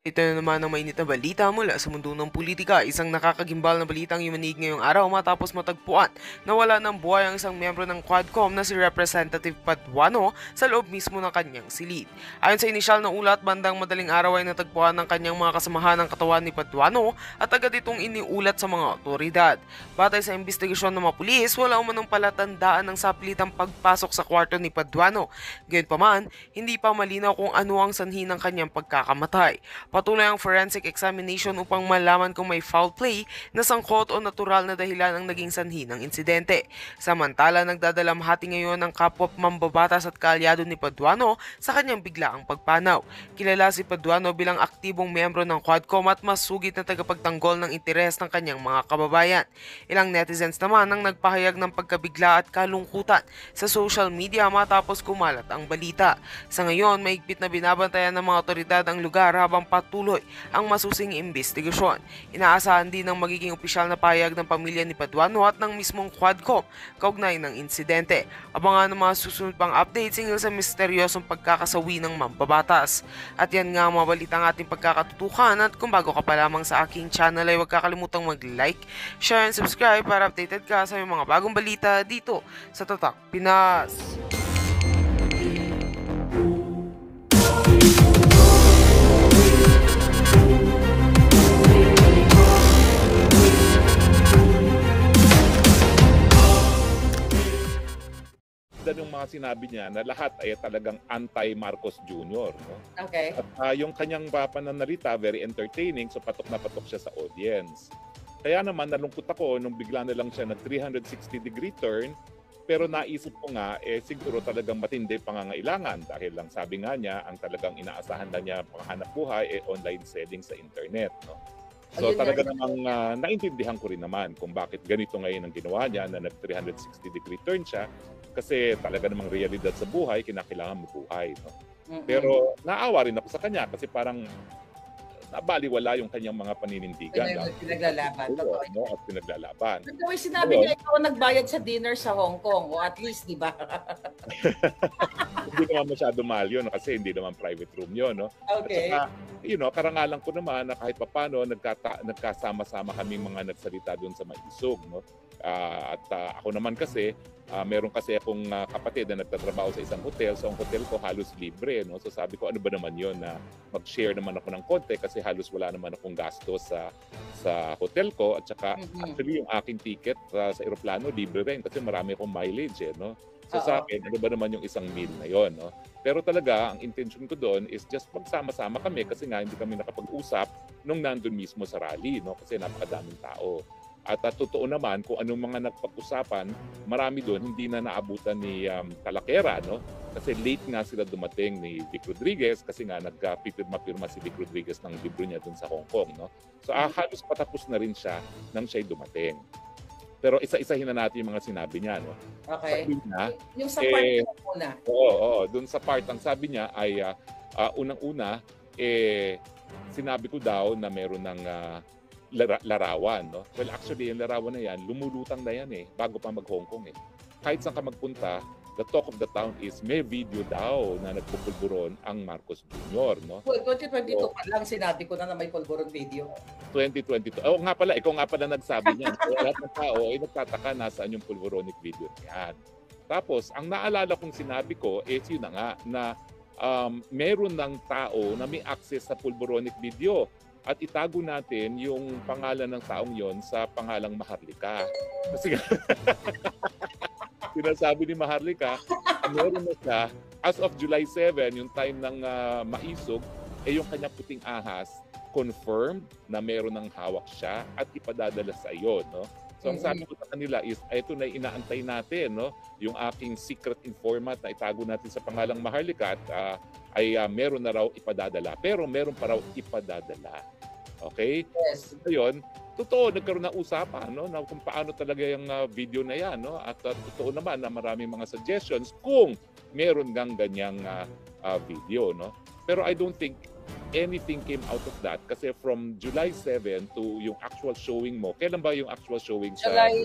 Ito na naman ang mainit na balita mula sa mundo ng politika. Isang nakakagimbal na balitang yumanig ngayong araw matapos matagpuan na wala ng buhay ang isang miyembro ng Quadcom na si Representative Paduano sa loob mismo ng kanyang silid. Ayon sa inisyal na ulat, bandang madaling araw ay natagpuan ng kanyang mga kasamahan ng katawan ni Paduano at agad itong iniulat sa mga otoridad. Batay sa investigasyon ng mga pulis, wala umanong palatandaan ng saplitang pagpasok sa kwarto ni Paduano. Gayunpaman, hindi pa malinaw kung ano ang sanhi ng kanyang pagkakamatay. Patuloy ang forensic examination upang malaman kung may foul play na sangkot o natural na dahilan ang naging sanhi ng insidente. Samantala, nagdadalamhati ngayon ang kapwa mambabatas at kaalyado ni Paduano sa kanyang biglaang pagpanaw. Kilala si Paduano bilang aktibong miyembro ng Quadcom at masugid na tagapagtanggol ng interes ng kanyang mga kababayan. Ilang netizens naman ang nagpahayag ng pagkabigla at kalungkutan sa social media matapos kumalat ang balita. Sa ngayon, mahigpit na binabantayan ng mga otoridad ang lugar habang patuloy ang masusing investigasyon. Inaasahan din ng magiging opisyal na pahayag ng pamilya ni Paduano at ng mismong Quadcom kaugnay ng insidente. Abangan ang mga susunod pang updates hinggil sa misteryosong pagkakasawi ng mambabatas. At yan nga ang mga balitang ating pagkakatutukan, at kung bago ka pa lamang sa aking channel ay huwag kakalimutang mag-like, share and subscribe para updated ka sa mga bagong balita dito sa Tatak Pinas. Yung mga sinabi niya na lahat ay talagang anti-Marcos Jr. No? Okay. At yung kanyang pananalita, very entertaining, so patok na patok siya sa audience. Kaya naman nalungkot ako nung bigla na lang siya nag 360-degree turn, pero naisip ko nga, siguro talagang matindi pangangailangan dahil lang sabi nga niya, ang talagang inaasahan na niya panghanap buhay online selling sa internet. No? So talaga namang naintindihan ko rin naman kung bakit ganito ngayon ang ginawa niya na nag 360-degree turn siya. Kasi talaga namang realidad sa buhay, kinakailangan mabuhay. No? Pero naawa rin ako sa kanya kasi parang nabaliwala yung kanyang mga paninindigan. Pinaglalaban. No? At pinaglalaban. Pero sinabi niya ikaw nagbayad sa dinner sa Hong Kong, o at least, di ba? Hindi naman masyado mahal yun kasi hindi naman private room yun. No? Okay. At saka, karangalan ko naman na kahit papano nagkasama-sama kami mga nagsalita doon sa Maisog. No? Ako naman kasi, meron kasi akong kapatid na nagtatrabaho sa isang hotel. So ang hotel ko halos libre. No? So sabi ko, ano ba naman yun na mag-share naman ako ng konti kasi halos wala naman akong gasto sa hotel ko. At saka actually yung aking ticket sa aeroplano libre rin kasi marami akong mileage. No? So sa akin, ano ba naman yung isang meal na yun? No? Pero talaga, ang intention ko doon is just magsama-sama kami kasi nga hindi kami nakapag-usap nung nandun mismo sa rally. No? Kasi napakadaming tao. At totoo naman, kung anong mga nagpag-usapan, marami doon hindi na naabutan ni Talakera. No? Kasi late nga sila dumating ni Vic Rodriguez kasi nga nagpipirma-pirma si Vic Rodriguez ng libro niya doon sa Hong Kong. No? So halos patapos na rin siya nang siya'y dumating. Pero isa-isahin na natin yung mga sinabi niya. No? Okay. Niya, yung sa part na muna. Oo, doon sa part, ang sabi niya ay unang-una, sinabi ko daw na meron ng larawan. No? Well, actually, yung larawan na yan, lumulutang na yan bago pa mag-Hong Kong. Kahit saan ka magpunta, the talk of the town is may video daw na nagpupulburon ang Marcos Jr. No? Well, 2022 pa lang sinabi ko na may pulburon video. 2022. Oh, nga pala, ikaw nga pala nagsabi niyan. So, lahat ng tao ay nagtataka nasaan yung pulburonic video niyan. Tapos, ang naalala kong sinabi ko is yun na nga na meron ng tao na may access sa pulburonic video. At itago natin yung pangalan ng taong yon sa pangalang Maharlika. Kasi sinasabi ni Maharlika, meron na siya, as of July 7, yung time ng Maisog, yung kanyang puting ahas, confirmed na meron ng hawak siya at ipadadala sa iyo. No? So ang sabi ko sa kanila is, ito na inaantay natin, no? Yung aking secret informant na itago natin sa pangalang Maharlika at ay meron na raw ipadadala. Pero meron pa raw ipadadala. Okay? Yes. So yun, totoo, nagkaroon ng usapan no, na kung paano talaga yung video na yan. No? At totoo naman na maraming mga suggestions kung meron gang ganyang video. No? Pero I don't think anything came out of that kasi from July 7 to yung actual showing mo, kailan ba yung actual showing sa July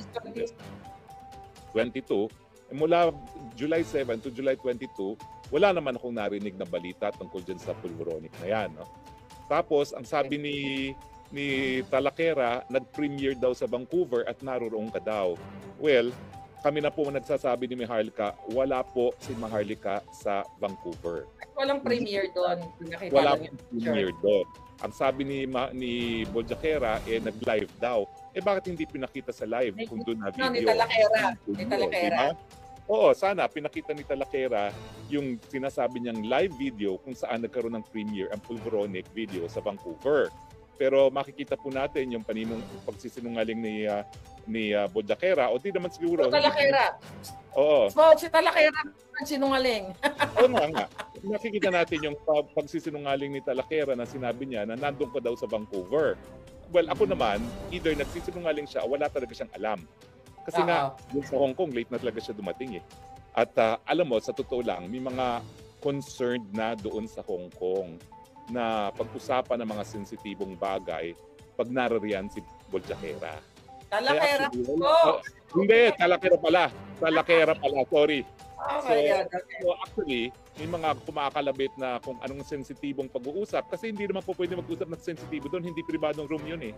22? Mula July 7 to July 22, wala naman akong narinig na balita tungkol dyan sa pulburonic na yan. No? Tapos, ang sabi ni Talakera, nag-premiere daw sa Vancouver at naroroon ka daw. Well, kami na po nagsasabi ni Maharlika, wala po si Maharlika sa Vancouver. Walang premiere doon. Nakita Wala lang pong yung picture. premiere doon. Ang sabi ni Bojakera, nag-live daw. Bakit hindi pinakita sa live kung doon na video? No, ni Talakera. Ni Talakera. Diba? Oo, sana pinakita ni Talakera yung sinasabi niyang live video kung saan nagkaroon ng premiere ang Pulveronic video sa Vancouver. Pero makikita po natin yung pagsisinungaling ni Bojakera o di naman siguro. So, Talakera. Oo. So, si Talakera sinungaling. Oo nga. Nakikita natin yung pagsisinungaling ni Talakera na sinabi niya na nandun ka daw sa Vancouver. Well, ako naman, either nagsisinungaling siya o wala talaga siyang alam. Kasi nga, dun sa Hong Kong, late na talaga siya dumating eh. At alam mo, sa totoo lang, may mga concerned na doon sa Hong Kong na pag-usapan ng mga sensitibong bagay pag narariyan si Bojakera. Talakera. Hindi, Talakera pala. Talakera pala, sorry. Oh my God. So actually, may mga kumakalabit na kung anong sensitibong pag-uusap kasi hindi naman po pwede mag-usap ng sensitibo doon, hindi pribadong room yun eh.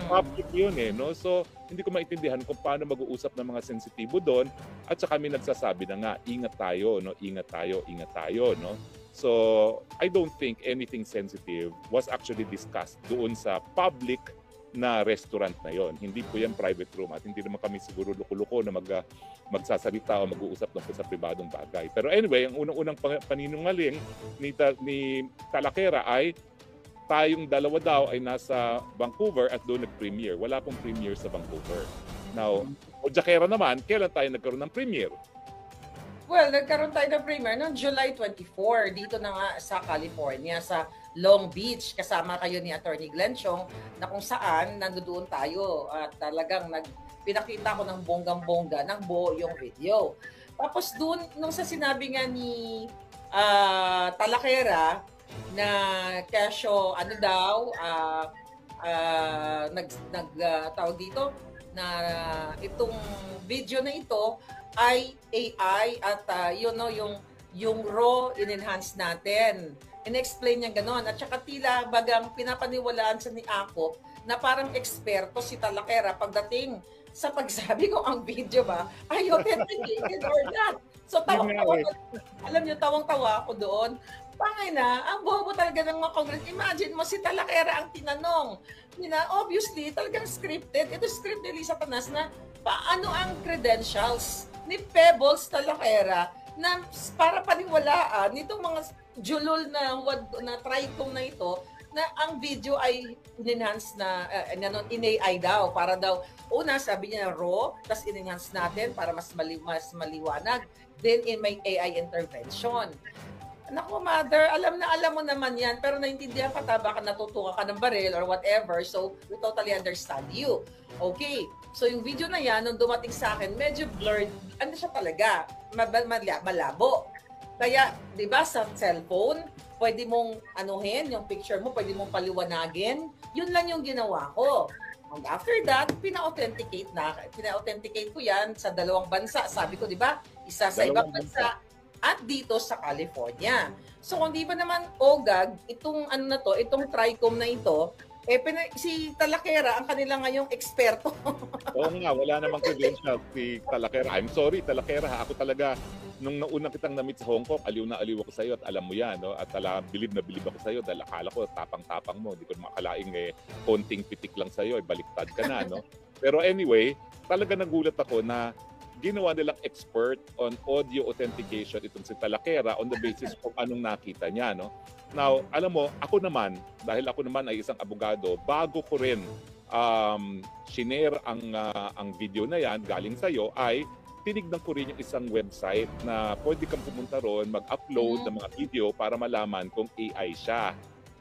Public yun eh, no? So, hindi ko maintindihan kung paano mag-uusap ng mga sensitibo doon at saka kami nagsasabi na nga, ingat tayo, no? Ingat tayo, no? So, I don't think anything sensitive was actually discussed doon sa public na restaurant na yon. Hindi po yan private room at hindi naman kami siguro luko-luko na magsasalita o mag-uusap lang po sa pribadong bagay. Pero anyway, ang unang-unang paninungaling ni Talakera ay tayong dalawa daw ay nasa Vancouver at doon nag-premiere. Wala pong premiere sa Vancouver. Now, Bojakera naman, kailan tayo nagkaroon ng premiere? Well, nagkaroon tayo ng premiere noong July 24 dito na nga sa California, sa Long Beach. Kasama kayo ni Attorney Glenn Chong na kung saan nandoon tayo at talagang pinakita ko ng bonggang-bongga ng buo yung video. Tapos doon, nung sa sinabi nga ni Talakera na kesyo ano daw, tawag dito, na itong video na ito ay AI at yung raw in-enhance natin. In-explain niya gano'n. At saka tila bagang pinapaniwalaan sa ni Akop na parang eksperto si Talakera pagdating sa pagsabi ko ang video ba ay authenticated or not. So tawang-tawa, alam niyo, tawang-tawa ako doon. Pangay na, ang bobo talaga ng mga Congress. Imagine mo si Talakera ang tinanong. Obviously, talagang scripted. Ito script ni Lisa Panas na paano ang credentials ni Pebbles Talakera na para paniwalaan nitong mga julol na tricom na ito na ang video ay in-enhance na in-AI daw para daw una sabi niya raw tas in-enhance natin para mas maliwanag then in may AI intervention. Naku, mother, alam mo naman yan, pero naintindihan ka baka natutuka ka ng baril or whatever, so we totally understand you. Okay, so yung video na yan, nung dumating sa akin, medyo blurred, ano siya talaga, malabo. Kaya, di ba, sa cellphone, pwede mong anuhin yung picture mo, pwede mong paliwanagin, yun lang yung ginawa ko. And after that, pina-authenticate ko yan sa dalawang bansa. Sabi ko, di ba, isa sa ibang bansa, at dito sa California. So kung di ba naman OGAG, itong itong TRICOM na ito, si Talakera ang kanila ngayong eksperto. Oo nga, wala namang credential si Talakera. I'm sorry, Talakera. Ako talaga, nung nauna kitang na-meet sa Hong Kong, aliw na aliw ako sa iyo at alam mo yan. No? At bilib na bilib ako sa iyo dahil akala ko tapang-tapang mo. Hindi ko makalaing konting pitik lang sa iyo, baliktad ka na. No? Pero anyway, talaga nagulat ako na ginawa nilang expert on audio authentication itong si Talakera on the basis kung anong nakita niya. No? Now, alam mo, ako naman, dahil ako naman ay isang abogado, bago ko rin shinare ang video na yan galing sa'yo, ay tinignan ko rin yung isang website na pwede kang pumunta ron, mag-upload ng mga video para malaman kung AI siya.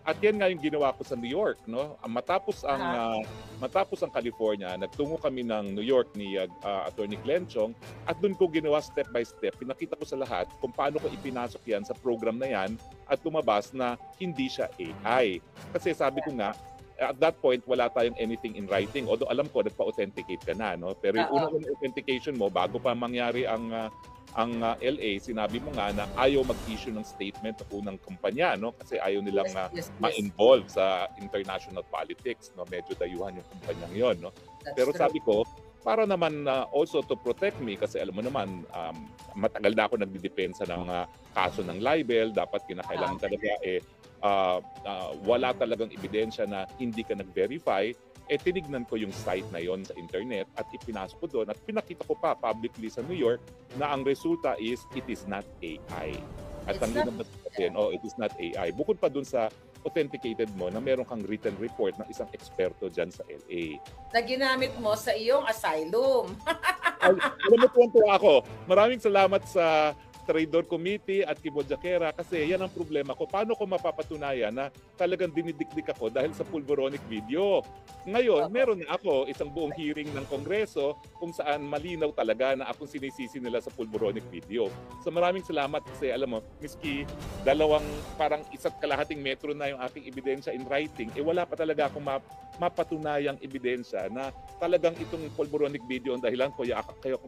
At yan nga yung ginawa ko sa New York, no? Matapos ang California, nagtungo kami ng New York ni Attorney Glenn Chong at doon ko ginawa step by step. Pinakita ko sa lahat kung paano ko ipinasok yan sa program na yan at lumabas na hindi siya AI. Kasi sabi ko nga, at that point, wala tayong anything in writing. Although alam ko, nagpa-authenticate ka na, no? Pero yung Oo. unang authentication mo, bago pa mangyari ang LA, sinabi mo nga na ayaw mag-issue ng statement ng unang kumpanya, no? Kasi ayaw nilang Yes, yes. ma-involve sa international politics, no? Medyo dayuhan yung kumpanyang yon, no? That's Pero true. sabi ko, para naman also to protect me, kasi alam mo naman, matagal na ako nagdidepensa ng kaso ng libel, dapat kinakailangan talaga wala talagang ebidensya na hindi ka nag-verify, tinignan ko yung site na yon sa internet at ipinasok ko doon at pinakita ko pa publicly sa New York na ang resulta is it is not AI. At It's ang not lumabas natin, it is not AI. Bukod pa doon sa authenticated mo na meron kang written report ng isang eksperto dyan sa LA. Na ginamit mo sa iyong asylum. Alam mo, tuwang-tuwa ako. Maraming salamat sa Traidor Committee at Kibo Jaquera kasi yan ang problema ko. Paano ko mapapatunayan na talagang dinidikdik ako dahil sa pulboronic video? Ngayon, meron na ako isang buong hearing ng Kongreso kung saan malinaw talaga na akong sinisisi nila sa pulboronic video. So maraming salamat kasi alam mo, miski parang 1.5 metro na yung aking ebidensya in writing, wala pa talaga akong mapatunayang ebidensya na talagang itong pulboronic video ang dahilan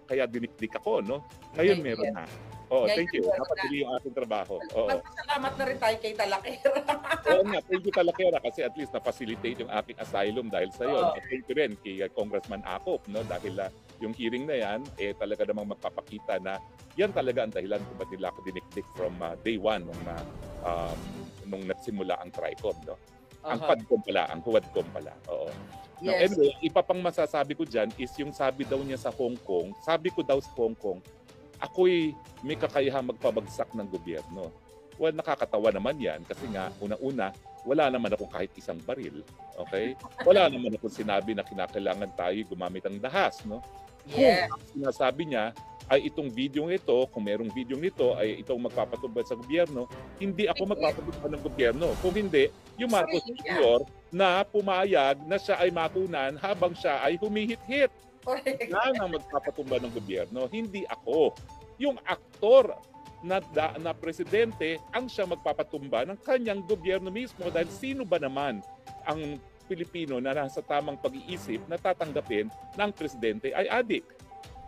kaya dinikdik ako, no? Ngayon meron na. Oo, thank you. Napatuloy yung ating trabaho. Oo. Salamat na rin tayo kay Talakera. Oo nga, thank you Talakera kasi at least na-facilitate yung aking asylum dahil sa iyo. At thank you rin kay Congressman Acop, no? Dahil yung hearing na yan, talaga namang magpapakita na yan talaga ang dahilan kung ba't nila ako dinikdik from day one nung nagsimula ang TRICOM, no? Ang PADCOM pala, ang HUADCOM pala. Oo. Now, Yes. anyway, ipa pang masasabi ko dyan is yung sabi daw niya sa Hong Kong, sabi ko daw sa Hong Kong, ako'y may kakayahang magpabagsak ng gobyerno. Well, nakakatawa naman yan kasi nga, una-una, wala naman akong kahit isang baril. Okay? Wala naman akong sinabi na kinakailangan tayo gumamit ng dahas. No? Yeah. Kung ang sinasabi niya ay itong video ito, kung merong video nito, ay itong magpapatubad sa gobyerno, hindi ako magpapatubad ng gobyerno. Kung hindi, yung Marcos Jr. na pumayag na siya ay makunan habang siya ay humihit-hit. Yan ang magpapatumba ng gobyerno, hindi ako. Yung aktor na presidente ang siya magpapatumba ng kanyang gobyerno mismo dahil sino ba naman ang Pilipino na nasa tamang pag-iisip na tatanggapin na ang presidente ay adik.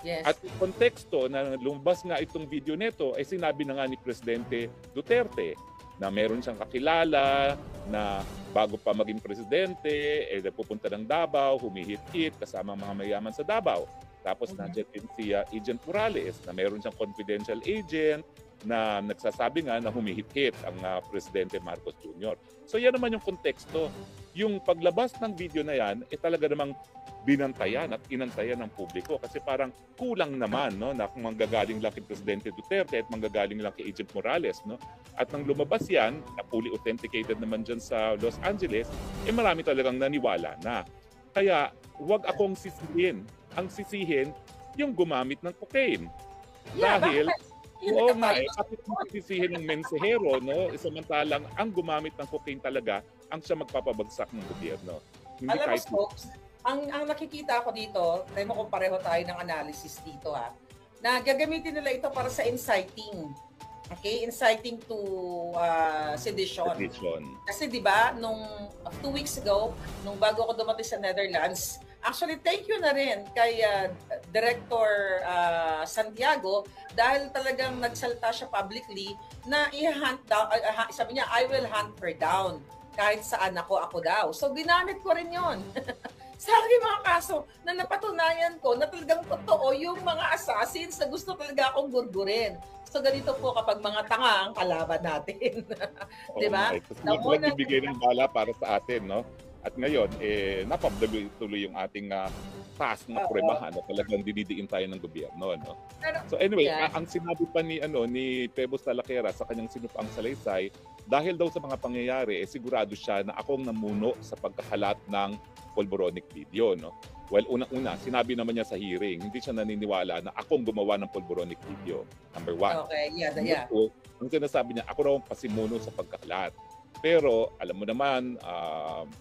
Yes. At yung konteksto na lumabas nga itong video nito ay sinabi na nga ni Presidente Duterte na meron siyang kakilala na bago pa maging presidente, pupunta ng Davao, humihit-hit kasama mga mayaman sa Davao. Tapos nandiyan din si Agent Morales na meron siyang confidential agent na nagsasabi nga na humihit-hit ang Presidente Marcos Jr. So yan naman yung konteksto. Yung paglabas ng video na yan, talaga namang binantayan at inantayan ng publiko kasi parang kulang naman, no, na kung manggagaling lang kay Presidente Duterte at manggagaling lang kay Agent Morales, no. At nang lumabas yan, na fully authenticated naman dyan sa Los Angeles, marami talagang naniwala na. Kaya wag akong sisihin. Ang sisihin yung gumamit ng cocaine. Yeah, Dahil oo nga, bakit? bakit mo sisihin ng mensahero, no? Samantalang ang gumamit ng cocaine talaga ang siya magpapabagsak ng gobyerno. Hindi Alam mo, kahit folks, ang nakikita ko dito, tayo mo kung pareho tayo ng analysis dito na gagamitin nila ito para sa inciting. Okay? Inciting to sedition. Kasi di ba nung 2 weeks ago, nung bago ako dumating sa Netherlands, actually thank you na rin kay Director Santiago dahil talagang nagsalita siya publicly na i-hunt down, sabi niya, I will hunt her down kahit saan ako daw. So ginamit ko rin yon. Sa aking mga kaso na napatunayan ko na talagang totoo yung mga assassins na gusto talaga akong gurgurin. So ganito po kapag mga tanga ang kalaban natin. Di ba? Tapos nagbibigay ng bala para sa atin, no? At ngayon, napabdalo-tuloy yung ating task na pruebahan na talagang dinidiin tayo ng gobyerno, no? So anyway, ang sinabi pa ni Pebos Talakera sa kanyang sinupaang salaysay, dahil daw sa mga pangyayari, sigurado siya na akong namuno sa pagkakalat ng pulboronic video, no? Well, unang-una, sinabi naman niya sa hearing, hindi siya naniniwala na akong gumawa ng pulboronic video. Number 1. Okay, yeah. Number 2, ang sinasabi niya, ako raw ang pasimuno sa pagkakalat. Pero alam mo naman,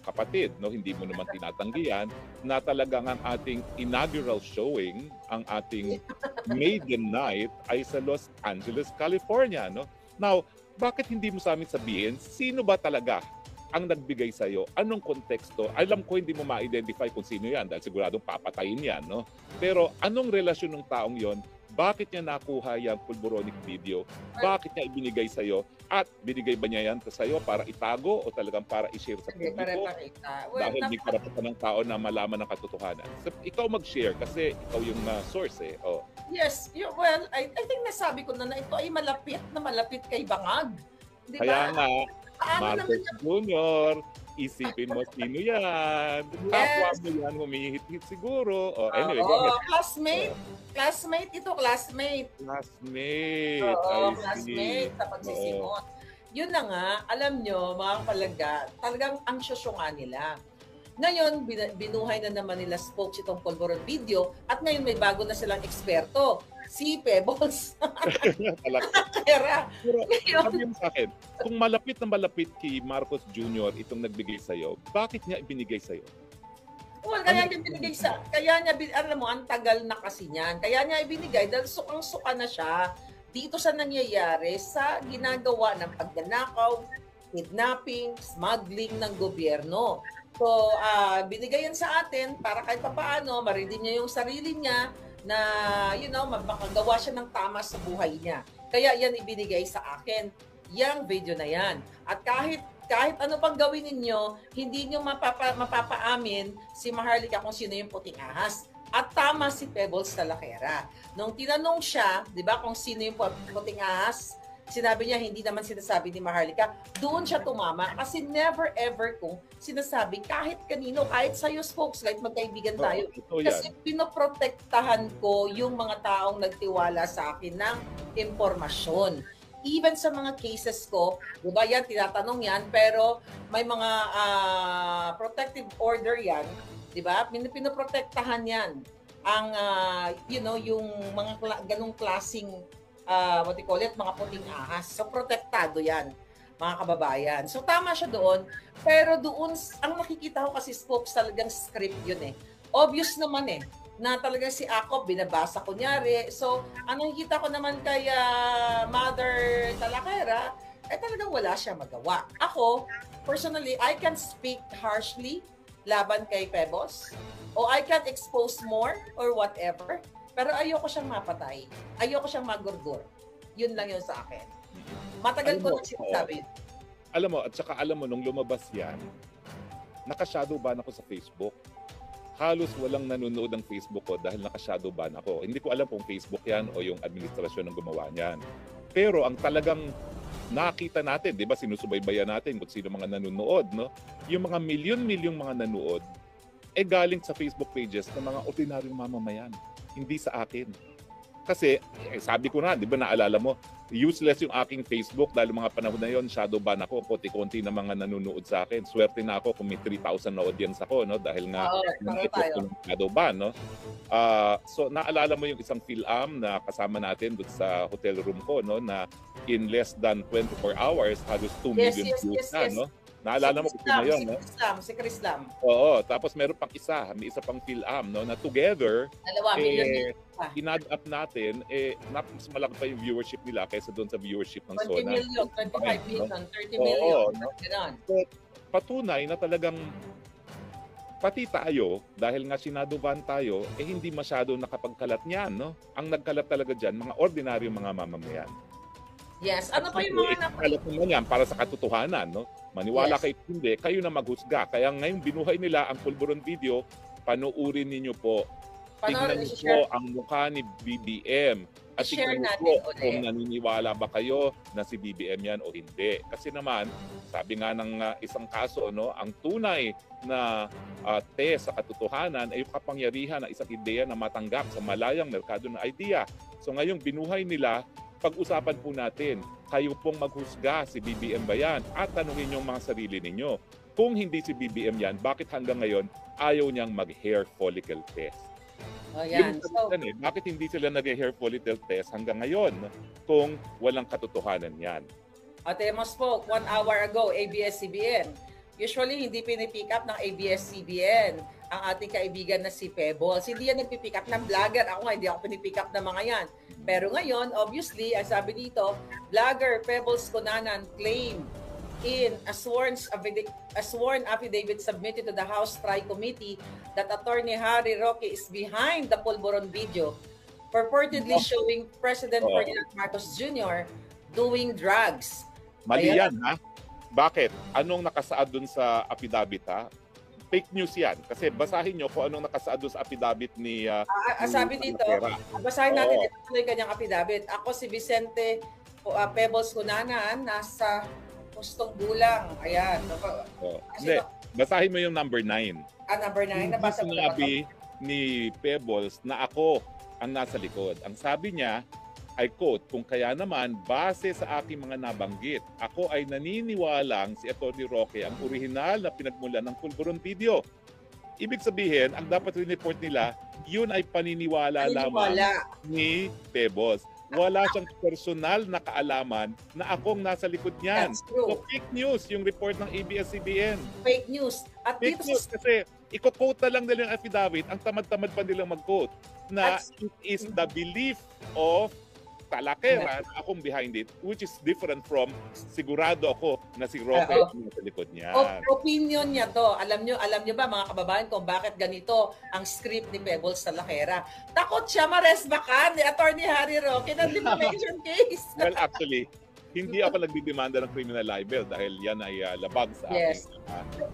kapatid, no, hindi mo naman tinatanggihan na talagang ang ating inaugural showing, ang ating maiden night ay sa Los Angeles, California, no? Now, bakit hindi mo sa amin sabihin sino ba talaga ang nagbigay sa'yo? Anong konteksto? Alam ko hindi mo ma-identify kung sino yan dahil siguradong papatayin yan, no? Pero anong relasyon ng taong yon? Bakit niya nakuha yung pulboronic video? Bakit niya ibinigay sa'yo? At binigay ba niya yan sa'yo para itago o talagang para i-share sa Hindi, publiko? pare-pakita. Well, Dahil may karapatan ng tao na malaman ng katotohanan. So, ikaw mag-share kasi ikaw yung source eh. Oh. yes, well, I think nasabi ko na ito ay malapit kay Bangag. Di Kaya ba? nga, Paano naman Marcos Jr., isipin mo sino yan. Kapwa Yes. mo yan, humihit-hit siguro. Oh, anyway, go Oo, ahead. classmate ito, classmate. Classmate. Oo, I see. classmate sa pagsisimot. Yun na nga, alam nyo, mga kapalaga, talagang ang syosyo nga nila. Ngayon, binuhay na naman nila spokes itong Polvoron video at ngayon may bago na silang eksperto, si Pebbles. Kaya, Pero ngayon, sabi mo sa akin, kung malapit na malapit kay Marcos Jr. itong nagbigay sa'yo, bakit niya ibinigay sa'yo? well, kaya niya binigay alam mo, ang tagal na kasi niyan. Kaya niya ibinigay dahil sukang-suka na siya dito sa nangyayari sa ginagawa ng pagnanakaw, kidnapping, smuggling ng gobyerno. So, binigay yan sa atin para kahit papaano, ma-redeem niya yung sarili niya na, makagawa siya ng tama sa buhay niya. Kaya yan ibinigay sa akin, yung video na yan. At kahit ano pang gawin ninyo, hindi nyo mapapaamin si Maharlika kung sino yung puting ahas. At tama si Pebbles Talakera. Nung tinanong siya, di ba, kung sino yung puting ahas, sinabi niya hindi naman sinasabi ni Maharlika, doon siya tumama kasi never ever kung sinasabi kahit kanino, kahit sa'yo spokes, kahit magkaibigan tayo. Kasi pinoprotektahan ko yung mga taong nagtiwala sa akin ng impormasyon. Even sa mga cases ko, di ba yan, tinatanong yan, pero may mga protective order yan, di ba? Pinoprotektahan yan. Ang, yung mga ganong klaseng what you call it, mga puting ahas. So, protektado yan, mga kababayan. So, tama siya doon. Pero doon, ang nakikita ko kasi spokes talagang script yun eh. Obvious naman eh, na talagang si Akop, binabasa kunyari. So, ang nakikita ko naman kay Mother Talakera, talagang wala siya magawa. Ako, personally, I can speak harshly laban kay Pebbles, o I can expose more or whatever. Pero ayoko siyang mapatay. Ayoko siyang magurgur. Yun lang yun sa akin. Matagal ko na sinasabi. Alam mo, at saka alam mo, nung lumabas yan, naka-shadow ban ako sa Facebook. Halos walang nanonood ng Facebook ko dahil naka-shadow ban ako. Hindi ko alam kung Facebook yan o yung administrasyon ng gumawa niyan. Pero ang talagang nakita natin, di ba, sinusubaybayan natin kung sino mga nanonood, no? Yung mga milyon-milyong mga nanood, galing sa Facebook pages ng mga ordinaryong mamamayan. Hindi sa akin. Kasi, sabi ko na, di ba naalala mo, useless yung aking Facebook dahil mga panahon na yon, shadow ban ako, konti-konti na mga nanonood sa akin. Swerte na ako kung may 3,000 na audience ako, no? Dahil nga, ng shadow ban, no? So, naalala mo yung isang PhilAm na kasama natin doon sa hotel room ko, no? Na in less than 24 hours, halos 2 million views na, no? Naalala mo kung sino yun, no? Si Chris Lam. Oo, tapos meron pang isa, may isa pang PhilAm, no? Na together, in-add up natin, mas malaki pa yung viewership nila kaysa doon sa viewership ng 20 Sona. million, 25 million, 30 million. Oo, no? So, patunay na talagang pati tayo, dahil nga sinaduban tayo, hindi masyado nakapagkalat niyan, no? Ang nagkalat talaga dyan, mga ordinaryong mga mamamayan. Yes, ano pa yung mga kalat naman yan para sa katotohanan, no? Maniwala kayo hindi, kayo na maghusga. Kaya ngayon binuhay nila ang Polvoron video, panuurin ninyo po. Tingnan niyo po ang mukha ni BBM. At tingnan niyo po kung naniniwala ba kayo na si BBM yan o hindi. Kasi naman, sabi nga ng isang kaso, no, ang tunay na test sa katotohanan ay yung kapangyarihan ng isang ideya na matanggap sa malayang merkado ng idea. So ngayong binuhay nila, pag-usapan po natin, kayo pong maghusga, si BBM ba yan? At tanungin yung mga sarili ninyo. Kung hindi si BBM yan, bakit hanggang ngayon ayaw niyang mag-hair follicle test? Yan. Bakit hindi sila nag-hair follicle test hanggang ngayon kung walang katotohanan yan? Ate Mos po, 1 hour ago, ABS-CBN. Usually, hindi pinipick up ng ABS-CBN ang ating kaibigan na si Pebbles. Hindi yan nagpipick up ng vlogger. Ako nga, hindi ako pinipick up ng mga yan. Pero ngayon, obviously, ang sabi dito, vlogger Pebbles Conanan claim in a sworn affidavit submitted to the House Tri Committee that Attorney Harry Roque is behind the Pulburon video, purportedly showing President Ferdinand Marcos Jr. doing drugs. Mali Ayan. yan, ha? Bakit? Anong nakasaad dun sa affidavit, ha? Fake news yan. Kasi basahin nyo kung anong nakasaad dun sa affidavit ni Sabi dito, Talakera. basahin natin Oo. ito yung kanyang affidavit. Ako si Vicente Pebbles Hunanan, nasa Pustong Gulang. Ayan. Oh. Kasi Hindi, basahin mo yung number 9. number 9, Hindi nabasa ko na ba? sinabi ni Pebbles na ako ang nasa likod. Ang sabi niya, I quote, kung kaya naman, base sa aking mga nabanggit, ako ay naniniwalang si Atty. Roque ang orihinal na pinagmulan ng Pulburon video. Ibig sabihin, ang dapat report nila, yun ay paniniwala lamang ni Pebbles. Wala siyang personal na kaalaman na akong nasa likod niyan. That's true. So fake news yung report ng ABS-CBN. Fake news. At Fake dito news kasi i-quote na lang nila yung affidavit, ang tamad-tamad pa nilang mag-quote na it is the belief of Talakera na akong behind it, which is different from sigurado ako na si Roque ang nasa likod niya. Opinion niya to. Alam niyo ba mga kababayan kung bakit ganito ang script ni Pebbles Talakera? Takot siya maresbakan ni Attorney Harry Roque ng defamation case. Well, actually, hindi ako nagdidemanda ng criminal libel dahil yan ay labag sa aking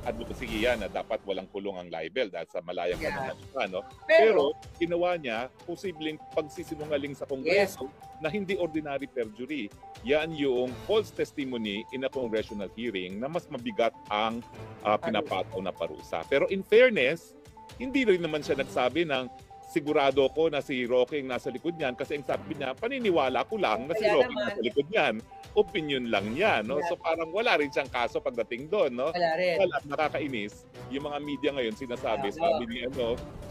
advocacy yan na dapat walang kulong ang libel dahil sa malayang pananalita. No? Pero ginawa niya posibleng pagsisinungaling sa Kongreso na hindi ordinary perjury. Yan yung false testimony in a congressional hearing na mas mabigat ang pinapataw na parusa. Pero in fairness, hindi rin naman siya nagsabi ng sigurado ko na si Roque ang nasa likod niyan kasi ang sabi niya, paniniwala ko lang na si Roque ang nasa likod niyan. Opinion lang niya, no? So parang wala rin siyang kaso pagdating doon, no? Wala rin. Wala, nakakainis. Yung mga media ngayon sinasabi, sabi ni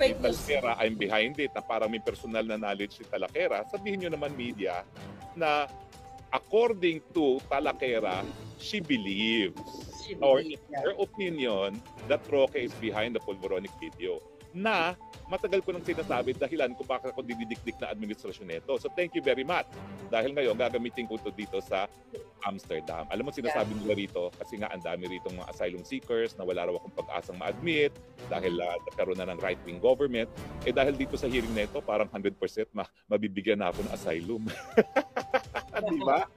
Fake ni Talakera, I'm behind it, na parang may personal na knowledge si Talakera. Sabihin nyo naman media na according to Talakera, she believes, or in her opinion, that Roque is behind the Pulburonic video. Na matagal ko nang sinasabi dahilan kung bakit ako dididikdik na administrasyon nito. So thank you very much. Dahil ngayon gagamitin ko ito dito sa Amsterdam. Alam mo sinasabi nila rito kasi nga ang dami rito mga asylum seekers na wala raw akong pag-asang ma-admit dahil nagkaroon na ng right-wing government. Dahil dito sa hearing nito parang 100% mabibigyan na ako ng asylum. Di ba?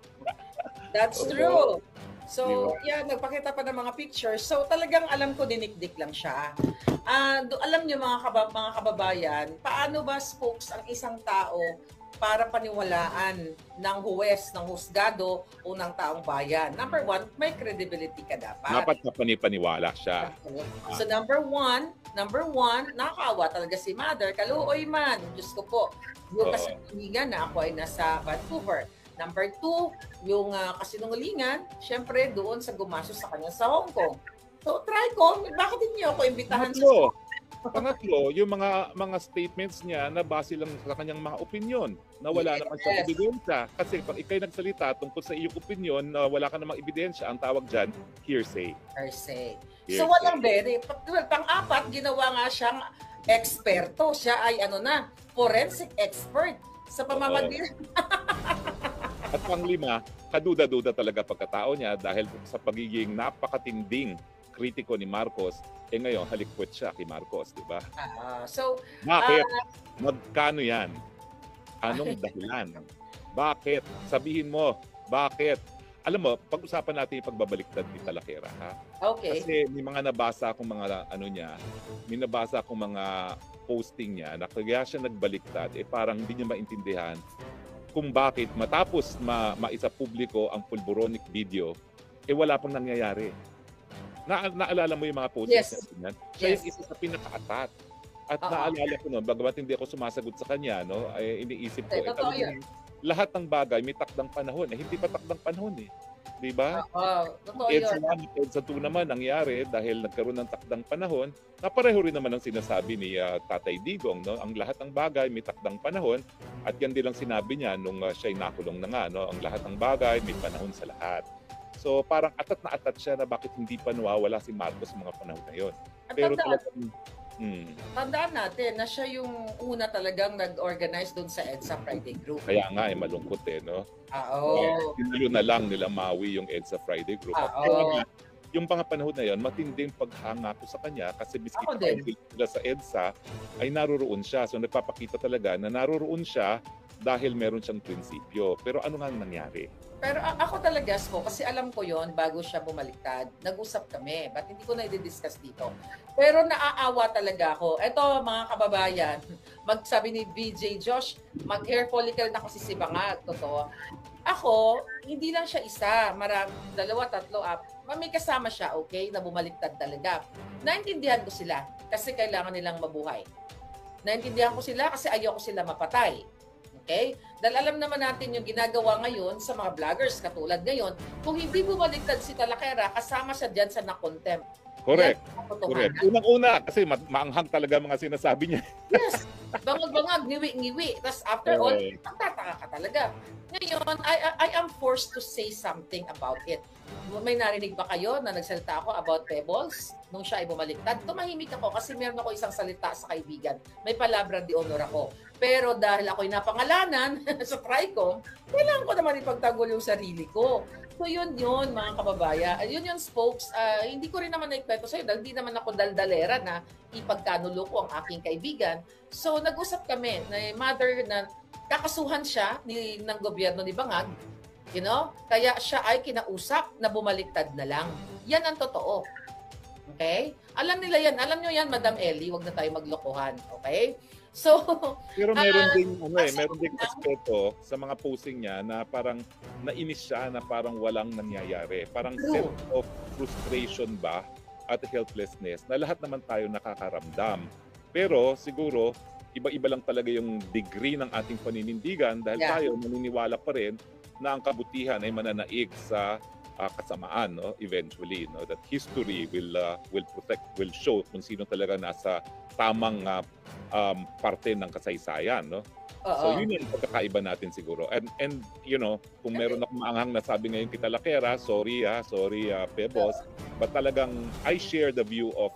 That's true. So, nagpakita pa ng mga pictures. So, talagang alam ko dinikdik lang siya. Alam niyo mga kababayan, paano ba spokes ang isang tao para paniwalaan ng huwes, ng husgado o ng taong bayan? Number 1, may credibility ka dapat. Dapat na panipaniwala siya. So number one, nakakaawa talaga si Mother. Kaluoy man, Diyos ko po. Yung kasinungalingan na ako ay nasa Vancouver. Number 2, yung kasinungalingan, syempre doon sa gumastos sa kanya sa Hong Kong. So try ko, bakit hindi ako imbitahan Pangatlo, yung mga statements niya na base lang sa kanyang mga opinion na wala naman siyang ebidensya. Kasi pag ikay nagsalita tungkol sa iyong opinion na wala ka namang ebidensya, ang tawag dyan, hearsay. So walang pang-apat, ginawa nga siyang eksperto. Siya ay forensic expert sa pamamagitan. At pang-lima, kaduda-duda talaga pagkatao niya dahil sa pagiging napakatinding kritiko ni Marcos, ngayon halikwet siya kay Marcos, di ba? Bakit? Magkano yan? Anong dahilan? Bakit? Sabihin mo, bakit? Alam mo, pag-usapan natin yung pagbabaliktad ni Talakera, ha? Okay. Kasi may mga nabasa akong mga may nabasa akong mga posting niya na kaya siya nagbaliktad, parang hindi niya maintindihan kung bakit matapos maisa publiko ang Pulburonic video, wala pang nangyayari. Naalala mo yung mga posts niya? Siya yung isa sa pinaka-atat. At naalala ko noon, bagamat hindi ako sumasagot sa kanya, no, iniisip ko, lahat ng bagay may takdang panahon. Hindi pa takdang panahon eh. Di ba? EDSA 1 at EDSA 2 naman nangyari dahil nagkaroon ng takdang panahon na pareho rin naman ang sinasabi ni Tatay Digong. No? Ang lahat ng bagay may takdang panahon at yan din lang sinabi niya nung siya'y nakulong na nga. No? Ang lahat ng bagay may panahon sa lahat. So parang atat na atat siya na bakit hindi pa nawawala si Marcos sa mga panahon na yun. Pero talagang Tandaan natin na siya yung una talagang nag-organize doon sa EDSA Friday Group. Kaya nga, malungkot no? Oo. Tinalo na lang nila Maui yung EDSA Friday Group. At Oo. yung mga panahon na yon, matinding paghanga ko sa kanya kasi biskit Ako din. sila sa EDSA ay naroroon siya. So nagpapakita talaga na naroroon siya dahil meron siyang prinsipyo. Pero ano nga nangyari? Pero ako talaga, kasi alam ko yon bago siya bumaliktad. Nag-usap kami, but hindi ko na i-discuss dito. Pero naaawa talaga ako. Eto mga kababayan, magsabi ni VJ Josh, mag-hair follicle na kasi si Bangag. Totoo. Ako, hindi lang siya isa. Dalawa, tatlo, may kasama siya, okay, na bumaliktad talaga. Naintindihan ko sila kasi kailangan nilang mabuhay. Naintindihan ko sila kasi ayoko sila mapatay. Okay? Dahil alam naman natin yung ginagawa ngayon sa mga vloggers katulad ngayon, kung hindi bumaliktad si Talakera, kasama siya dyan sa na-contempt. Correct. Correct. Unang-una, kasi maanghang talaga mga sinasabi niya. Yes. Bangag-bangag, ngiwi-ngiwi. Tapos after all, magtataka ka talaga. Ngayon, I am forced to say something about it. May narinig ba kayo na nagsalita ako about Pebbles nung siya ay bumaliktad? Tumahimik ako kasi meron ako isang salita sa kaibigan. May palabra de honor ako. Pero dahil ako'y napangalanan sa TRICOM, kailangan ko naman ipagtanggol yung sarili ko. So yun mga kababayan. Yun yung spokes. Hindi ko rin naman naikwento sa'yo dahil hindi naman ako daldalera na ipagkanulo ko ang aking kaibigan. So nag-usap kami na mother na kakasuhan siya ng gobyerno ni Bangag. You know? Kaya siya ay kinausap na bumaliktad na lang. Yan ang totoo. Okay? Alam nila yan. Alam nyo yan, Madam Ellie. Huwag na tayo maglokohan. Okay? So, pero meron ding meron ding aspeto sa mga posting niya na parang nainis siya na parang walang nangyayari. Parang sense of frustration ba at helplessness na lahat naman tayo nakakaramdam. Pero siguro iba-iba lang talaga yung degree ng ating paninindigan dahil tayo naniniwala pa rin na ang kabutihan ay mananaig sa kasamaan, no, eventually, no, that history will protect, will show kung sino talaga nasa tamang parte ng kasaysayan, no. So yun yung pagkakaiba natin siguro. And you know, kung meron akong maanghang na sabi ngayon kita Lakera, sorry Pebos, but talagang I share the view of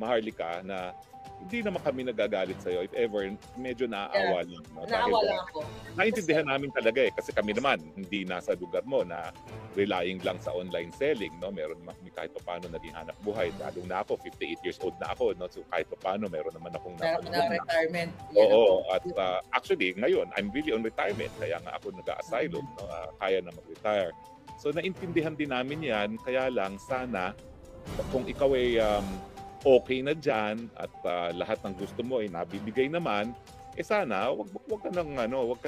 Maharlika na hindi naman kami nagagalit sa'yo. If ever, medyo naaawa lang. No? Naawa lang ako. Naintindihan namin talaga kasi kami naman, hindi nasa lugar mo na relying lang sa online selling. No? Meron naman kami kahit paano naging hanap buhay. Lalong na ako, 58 years old na ako. No? So kahit paano, meron naman akong retirement. Oo. At actually, ngayon, I'm really on retirement. Kaya nga ako nag-a-asylum. No? Kaya na mag-retire. So naintindihan din namin yan. Kaya lang, sana, kung ikaw ay okay na dyan at lahat ng gusto mo ay nabibigay naman, sana wag ka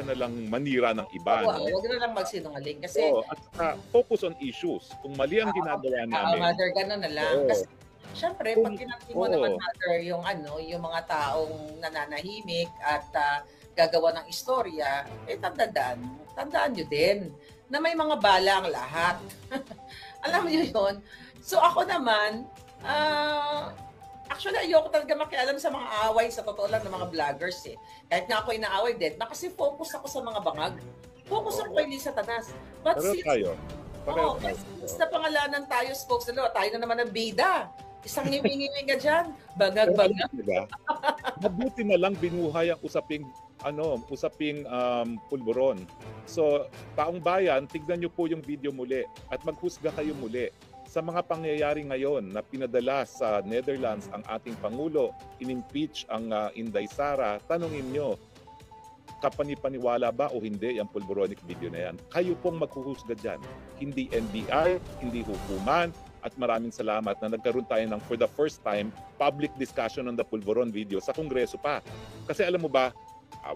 na lang manira ng iba. Wag na lang magsinungaling kasi at focus on issues. Kung mali ang ginagawa namin. Mother, gano'n na lang. Kasi syempre, pag kinanti mo naman, Mother, yung mga taong nananahimik at gagawa ng istorya, tandaan nyo din na may mga bala ang lahat. Alam nyo yun? So ako naman, actually, ayoko talaga makialam sa mga away sa totoo lang ng mga vloggers eh. Kahit nga ako inaaway din, kasi focus ako sa mga bangag. Focus ako kay Lisa Tanas. But since na pangalanan tayo, spokes tayo na naman ang bida. Isang ngiwi-ngiwi ka dyan. Bangag-bangag. Mabuti na lang binuhay ang usaping pulburon. So, taong bayan, tignan nyo po yung video muli at maghusga kayo muli. Sa mga pangyayari ngayon na pinadala sa Netherlands ang ating Pangulo, in-impeach ang Inday Sara, tanungin nyo, kapanipaniwala ba o hindi yung pulboronic video na yan? Kayo pong maghuhusga dyan. Hindi NBI, hindi hukuman, at maraming salamat na nagkaroon tayo ng for the first time public discussion on the pulboron video sa Kongreso pa. Kasi alam mo ba,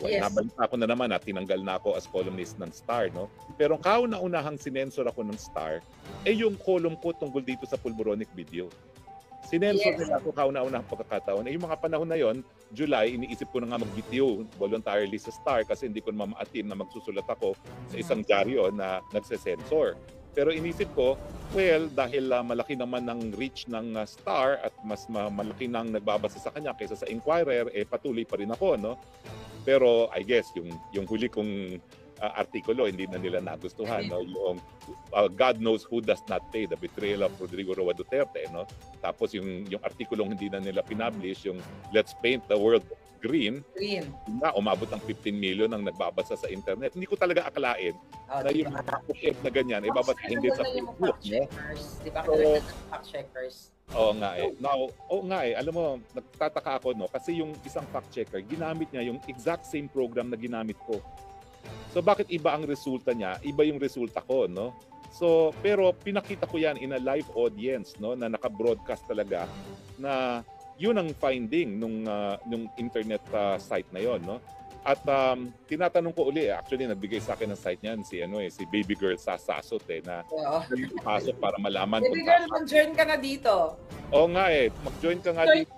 nabalita ko na naman na tinanggal na ako as columnist ng Star, no? Pero kauna-unahang sinensor ako ng Star, yung column ko tungkol dito sa pulboronic video. Sinensor nila ako kauna-unahang pagkakataon. Yung mga panahon na yon, July, iniisip ko na nga mag-video voluntarily sa Star kasi hindi ko mamaatin na magsusulat ako sa isang dyaryo na nagsesensor. Pero inisip ko, dahil malaki naman ng reach ng Star at mas malaki nang nagbabasa sa kanya kaysa sa Inquirer, patuloy pa rin ako, no? Pero I guess yung huli kong artikulo, hindi na nila nagustuhan, no? Yung God knows who does not pay, the betrayal of Rodrigo Roa Duterte, no? Tapos yung artikulong hindi na nila pinublish, yung Let's Paint the World Green, Green. na umabot ng 15 million ang nagbabasa sa internet. Hindi ko talaga akalain na yung fact-check na ganyan, ibabasahin din sa Facebook, no? Di ba? Kailangan ng fact-checkers. Oo nga eh. Now, alam mo, nagtataka ako, no? Kasi yung isang fact-checker, ginamit niya yung exact same program na ginamit ko. So bakit iba ang resulta niya? Iba yung resulta ko, no? So, pero pinakita ko yan in a live audience, no, na naka-broadcast talaga na yun ang finding nung internet site na yon, no? At tinatanong ko uli, actually nagbigay sa akin ng site niyan si Baby Girl Sasasot na pasok para malaman Baby Girl, mag-join ka na dito. Oo nga mag-join ka nga dito.